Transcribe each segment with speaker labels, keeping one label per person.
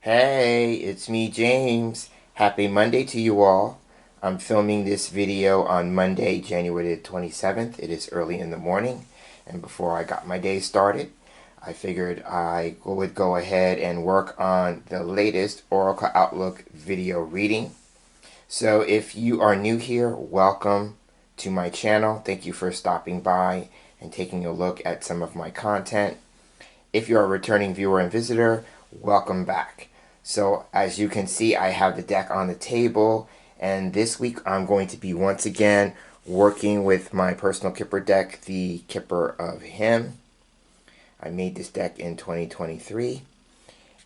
Speaker 1: Hey, it's me, James. Happy Monday to you all. I'm filming this video on Monday, January the 27th. It is early in the morning, and before I got my day started, I figured I would go ahead and work on the latest Oracle Outlook video reading. So if you are new here, welcome to my channel. Thank you for stopping by and taking a look at some of my content. If you're a returning viewer and visitor, welcome back. So as you can see, I have the deck on the table, and this week I'm going to be once again working with my personal Kipper deck, the Kipper of Himm. I made this deck in 2023,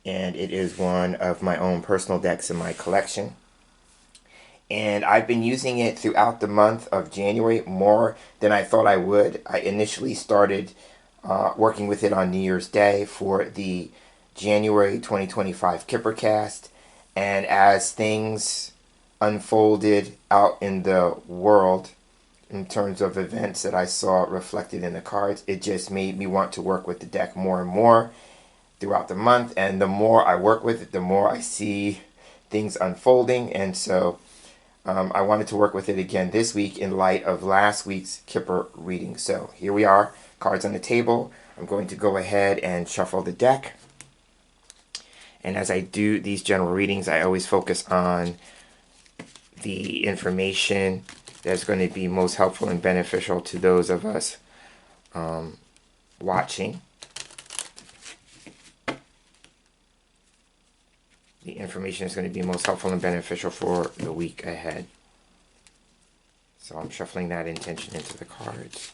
Speaker 1: and it is one of my own personal decks in my collection. And I've been using it throughout the month of January more than I thought I would. I initially started working with it on New Year's Day for the January 2025 Kippercast, and as things unfolded out in the world in terms of events that I saw reflected in the cards, it just made me want to work with the deck more and more throughout the month, and the more I work with it, the more I see things unfolding, and so I wanted to work with it again this week in light of last week's Kipper reading. So here we are, cards on the table. I'm going to go ahead and shuffle the deck. And as I do these general readings, I always focus on the information that's going to be most helpful and beneficial to those of us watching. The information is going to be most helpful and beneficial for the week ahead. So I'm shuffling that intention into the cards.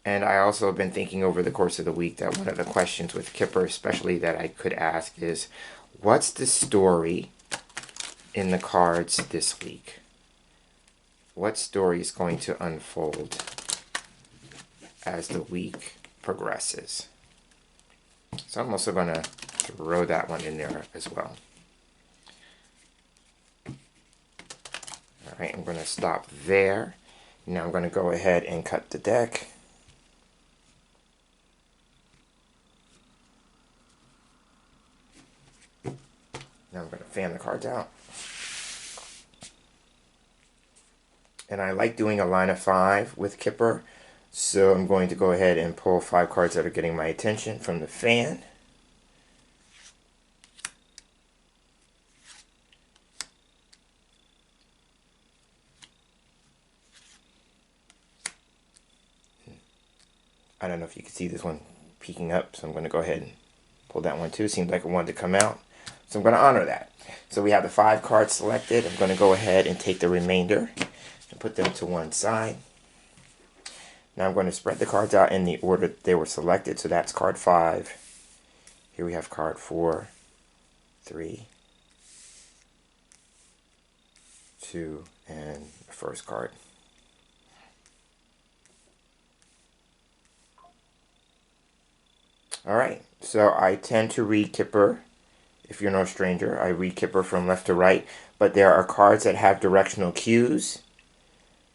Speaker 1: And I also have been thinking over the course of the week that one of the questions with Kipper, especially that I could ask, is what's the story in the cards this week? What story is going to unfold as the week progresses? So I'm also going to throw that one in there as well. Alright, I'm going to stop there. Now I'm going to go ahead and cut the deck. Now I'm going to fan the cards out. And I like doing a line of 5 with Kipper, so I'm going to go ahead and pull 5 cards that are getting my attention from the fan. I don't know if you can see this one peeking up, so I'm going to go ahead and pull that one too. Seems like it wanted to come out, so I'm going to honor that. So we have the 5 cards selected. I'm going to go ahead and take the remainder and put them to one side. Now I'm going to spread the cards out in the order they were selected. So that's card 5. Here we have card 4, 3, 2, and the first card. Alright, so I tend to read Kipper. If you're no stranger, I read Kipper from left to right, but there are cards that have directional cues.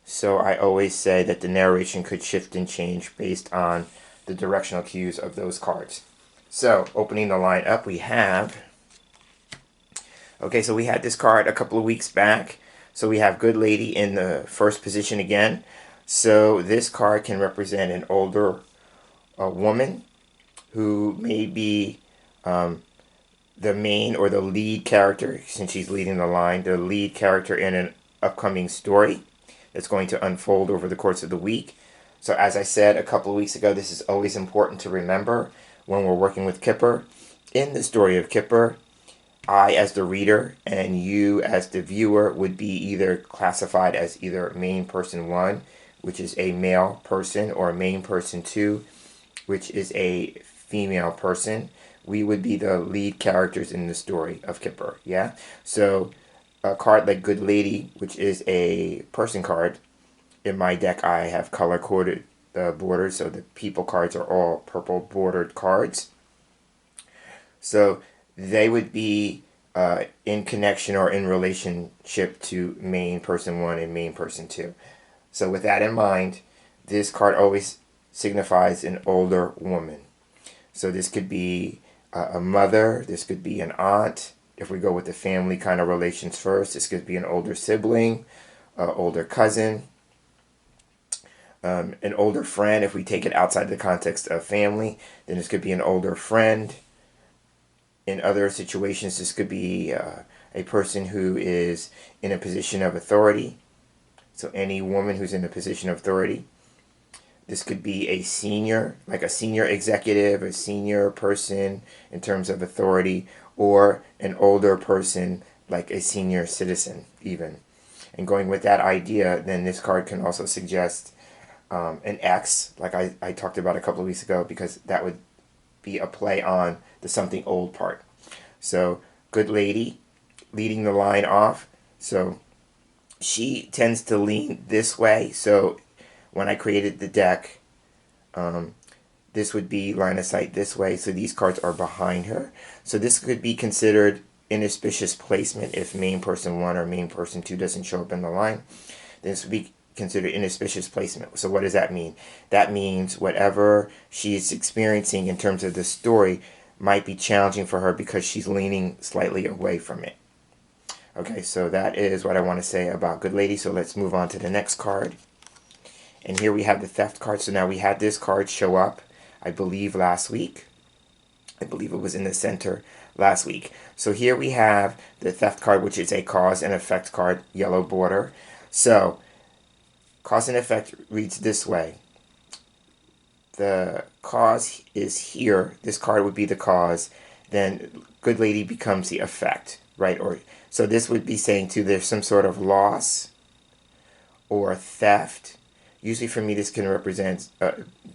Speaker 1: So I always say that the narration could shift and change based on the directional cues of those cards. So, opening the line up, we have... Okay, so we had this card a couple of weeks back. So we have Good Lady in the first position again. So this card can represent an older woman who may be the main or the lead character, since she's leading the line, the lead character in an upcoming story that's going to unfold over the course of the week. So as I said a couple of weeks ago, this is always important to remember when we're working with Kipper. In the story of Kipper, I as the reader and you as the viewer would be either classified as either main person 1, which is a male person, or main person 2, which is a female person. We would be the lead characters in the story of Kipper, yeah? So a card like Good Lady, which is a person card, in my deck I have color-coded borders, so the people cards are all purple bordered cards. So they would be in connection or in relationship to main person 1 and main person 2. So with that in mind, this card always signifies an older woman. So this could be a mother. This could be an aunt. If we go with the family kind of relations first, this could be an older sibling, older cousin, an older friend. If we take it outside the context of family, then this could be an older friend. In other situations, this could be a person who is in a position of authority. So any woman who's in a position of authority. This could be a senior, like a senior executive, a senior person in terms of authority, or an older person, like a senior citizen, even. And going with that idea, then this card can also suggest an X, like I talked about a couple of weeks ago, because that would be a play on the something old part. So, good lady, leading the line off. So, she tends to lean this way. So, when I created the deck, this would be line of sight this way. So, these cards are behind her. So, this could be considered inauspicious placement if main person 1 or main person 2 doesn't show up in the line. This would be considered inauspicious placement. So what does that mean? That means whatever she is experiencing in terms of the story might be challenging for her because she's leaning slightly away from it. Okay, so that is what I want to say about Good Lady. So let's move on to the next card. And here we have the Theft card. So now we had this card show up, I believe, last week. I believe it was in the center last week. So here we have the Theft card, which is a cause and effect card, yellow border. So cause and effect reads this way. The cause is here. This card would be the cause. Then Good Lady becomes the effect, right? Or so this would be saying too, there's some sort of loss or theft. Usually for me, this can represent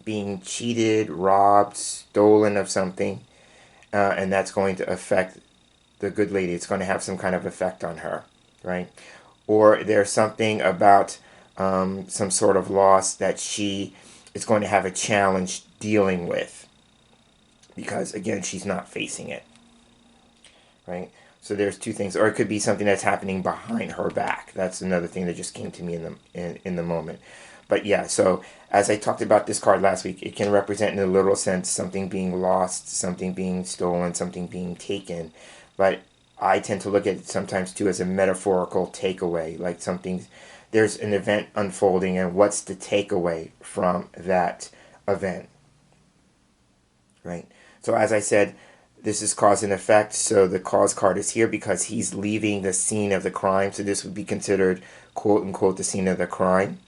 Speaker 1: being cheated, robbed, stolen of something. And that's going to affect the Good Lady. It's going to have some kind of effect on her, right? Or there's something about some sort of loss that she is going to have a challenge dealing with because, again, she's not facing it, right? So there's two things. Or it could be something that's happening behind her back. That's another thing that just came to me in the moment. But yeah, so as I talked about this card last week, it can represent in a literal sense something being lost, something being stolen, something being taken. But I tend to look at it sometimes too as a metaphorical takeaway, like something, there's an event unfolding and what's the takeaway from that event, right? So as I said, this is cause and effect. So the cause card is here because he's leaving the scene of the crime. So this would be considered, quote unquote, the scene of the crime.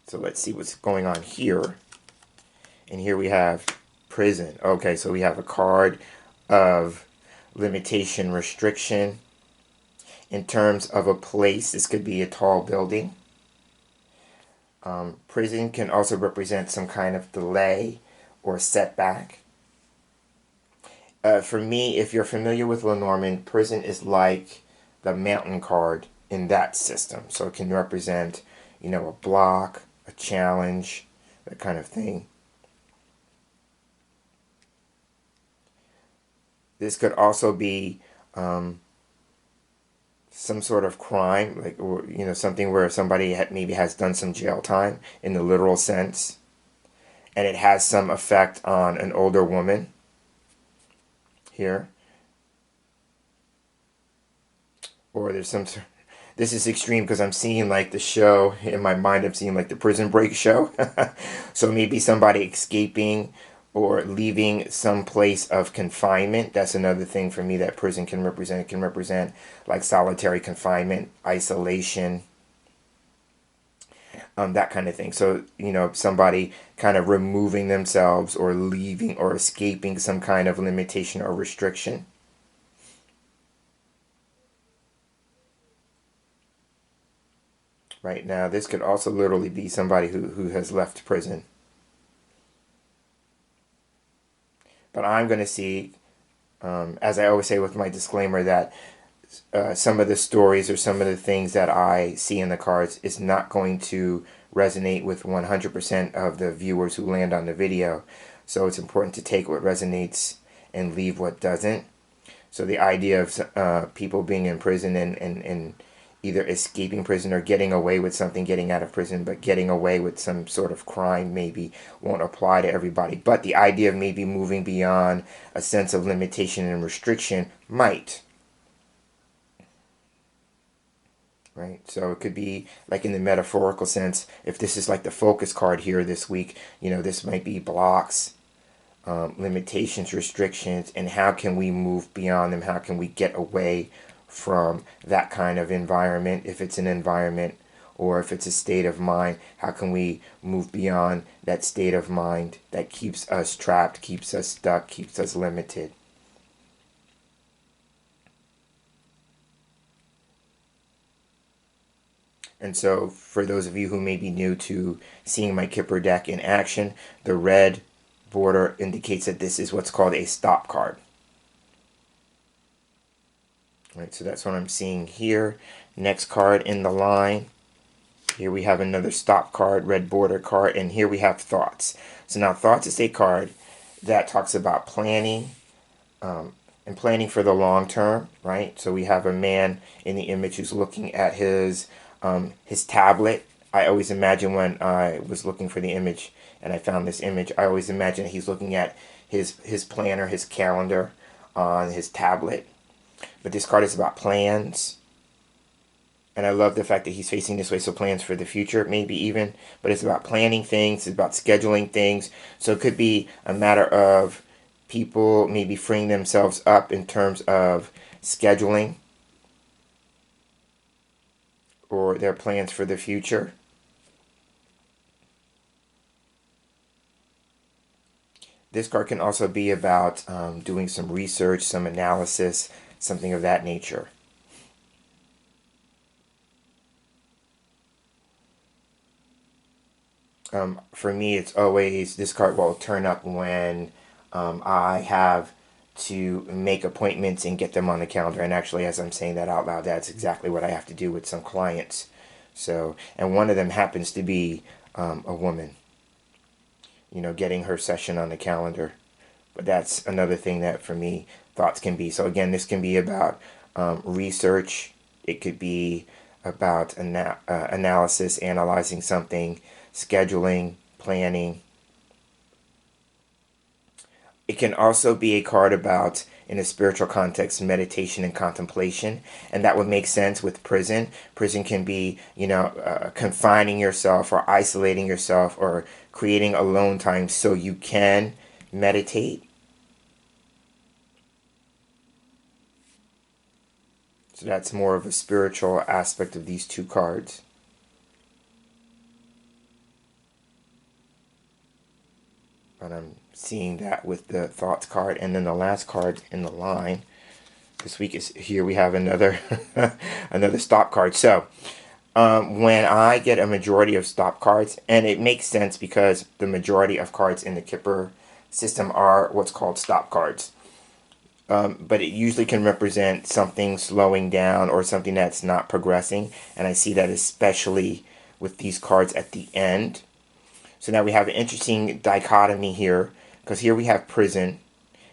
Speaker 1: So let's see what's going on here. And here we have prison. Okay, so we have a card of limitation, restriction. In terms of a place, this could be a tall building. Prison can also represent some kind of delay or setback. For me, if you're familiar with Lenormand, prison is like the mountain card in that system. So it can represent, you know, a block, a challenge, that kind of thing. This could also be some sort of crime, like, or, you know, something where somebody maybe has done some jail time in the literal sense, and it has some effect on an older woman here. Or there's some, this is extreme because I'm seeing like the show, in my mind I'm seeing like the Prison Break show. So maybe somebody escaping or leaving some place of confinement. That's another thing for me that prison can represent. It can represent like solitary confinement, isolation, that kind of thing. So, you know, somebody kind of removing themselves or leaving or escaping some kind of limitation or restriction. Right now, this could also literally be somebody who has left prison. But I'm going to see, as I always say with my disclaimer, that some of the stories or some of the things that I see in the cards is not going to resonate with 100% of the viewers who land on the video. So it's important to take what resonates and leave what doesn't. So the idea of people being in prison and either escaping prison or getting away with something, getting out of prison, but getting away with some sort of crime maybe won't apply to everybody. But the idea of maybe moving beyond a sense of limitation and restriction might. Right? So it could be like in the metaphorical sense, if this is like the focus card here this week, this might be blocks, limitations, restrictions, and how can we move beyond them? How can we get away from that kind of environment, if it's an environment or if it's a state of mind? How can we move beyond that state of mind that keeps us trapped, keeps us stuck, keeps us limited? And so for those of you who may be new to seeing my Kipper deck in action, the red border indicates that this is what's called a stop card. Right, so that's what I'm seeing here. Next card in the line. Here we have another stop card, red border card, and here we have thoughts. So now thoughts is a card that talks about planning, and planning for the long term, right? So we have a man in the image who's looking at his tablet. I always imagine when I was looking for the image and I found this image, I always imagine he's looking at his planner, his calendar on his tablet. But this card is about plans. And I love the fact that he's facing this way, so plans for the future, maybe even. But it's about planning things, it's about scheduling things. So it could be a matter of people maybe freeing themselves up in terms of scheduling or their plans for the future. This card can also be about doing some research, some analysis, something of that nature. For me, it's always, this card will turn up when I have to make appointments and get them on the calendar. And actually, as I'm saying that out loud, that's exactly what I have to do with some clients. So, and one of them happens to be a woman, getting her session on the calendar. But that's another thing that for me, thoughts can be. So again, this can be about research. It could be about analysis, analyzing something, scheduling, planning. It can also be a card about, in a spiritual context, meditation and contemplation. And that would make sense with prison. Prison can be, confining yourself or isolating yourself or creating alone time so you can meditate. So that's more of a spiritual aspect of these two cards. But I'm seeing that with the thoughts card. And then the last card in the line this week is, here we have another another stop card. So when I get a majority of stop cards, and it makes sense because the majority of cards in the Kipper system are what's called stop cards. But it usually can represent something slowing down or something that's not progressing. And I see that especially with these cards at the end. So now we have an interesting dichotomy here, because here we have prison,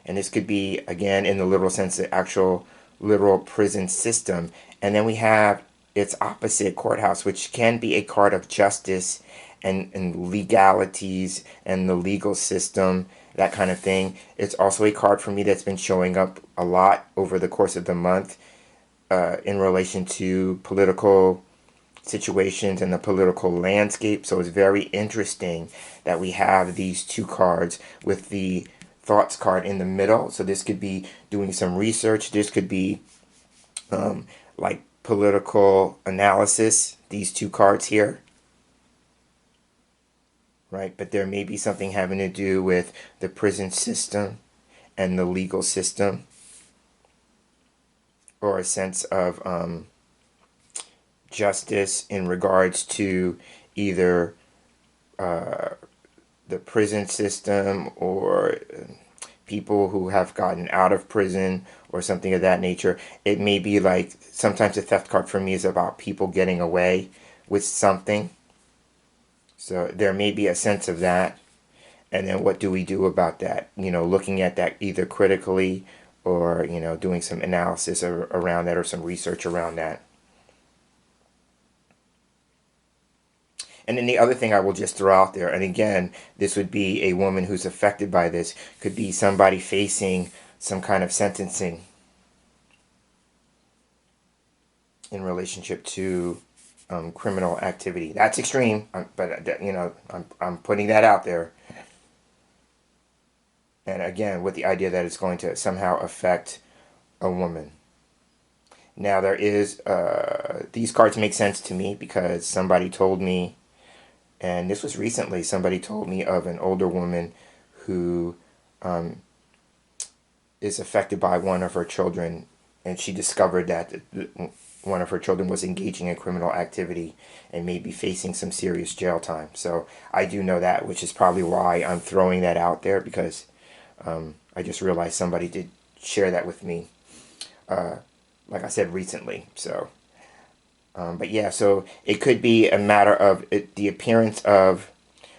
Speaker 1: and this could be, again, in the literal sense, the actual literal prison system. And then we have its opposite, courthouse, which can be a card of justice and legalities and the legal system, that kind of thing. It's also a card for me that's been showing up a lot over the course of the month in relation to political situations and the political landscape. So it's very interesting that we have these two cards with the thoughts card in the middle. So this could be doing some research. This could be like political analysis, these two cards here. Right? But there may be something having to do with the prison system and the legal system, or a sense of justice in regards to either the prison system or people who have gotten out of prison or something of that nature. It may be like, sometimes the theft card for me is about people getting away with something. So there may be a sense of that. And then what do we do about that? Looking at that either critically or, doing some analysis around that or some research around that. And then the other thing I will just throw out there, and again, this would be a woman who's affected by this, could be somebody facing some kind of sentencing in relationship to criminal activity. That's extreme, but you know, I'm putting that out there. And again, with the idea that it's going to somehow affect a woman. Now there is, these cards make sense to me because somebody told me, and this was recently, somebody told me of an older woman who is affected by one of her children, and she discovered that one of her children was engaging in criminal activity and may be facing some serious jail time. So I do know that, which is probably why I'm throwing that out there, because I just realized somebody did share that with me, like I said, recently. So, but yeah, so it could be a matter of the appearance of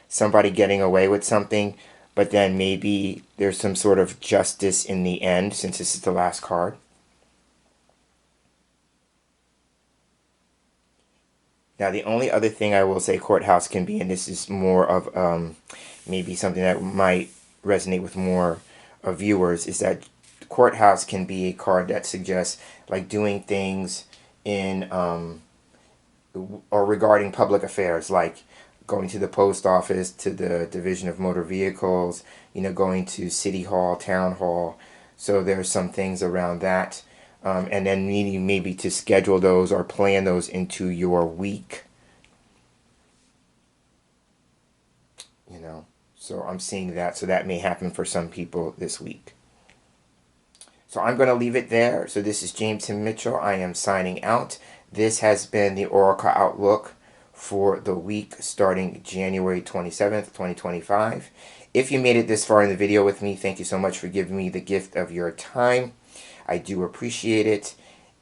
Speaker 1: somebody getting away with something, but then maybe there's some sort of justice in the end, since this is the last card. Now, the only other thing I will say courthouse can be, and this is more of maybe something that might resonate with more viewers, is that courthouse can be a card that suggests like doing things in or regarding public affairs, like going to the post office, to the Division of Motor Vehicles, you know, going to City Hall, Town Hall. So there's some things around that. And then needing maybe to schedule those or plan those into your week. You know, so I'm seeing that. So that may happen for some people this week. So I'm going to leave it there. So this is James Himm Mitchell. I am signing out. This has been the Oracle Outlook for the week starting January 27th, 2025. If you made it this far in the video with me, thank you so much for giving me the gift of your time. I do appreciate it,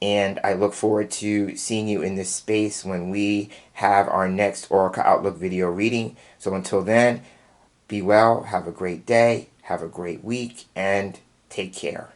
Speaker 1: and I look forward to seeing you in this space when we have our next Oracle Outlook video reading. So until then, be well, have a great day, have a great week, and take care.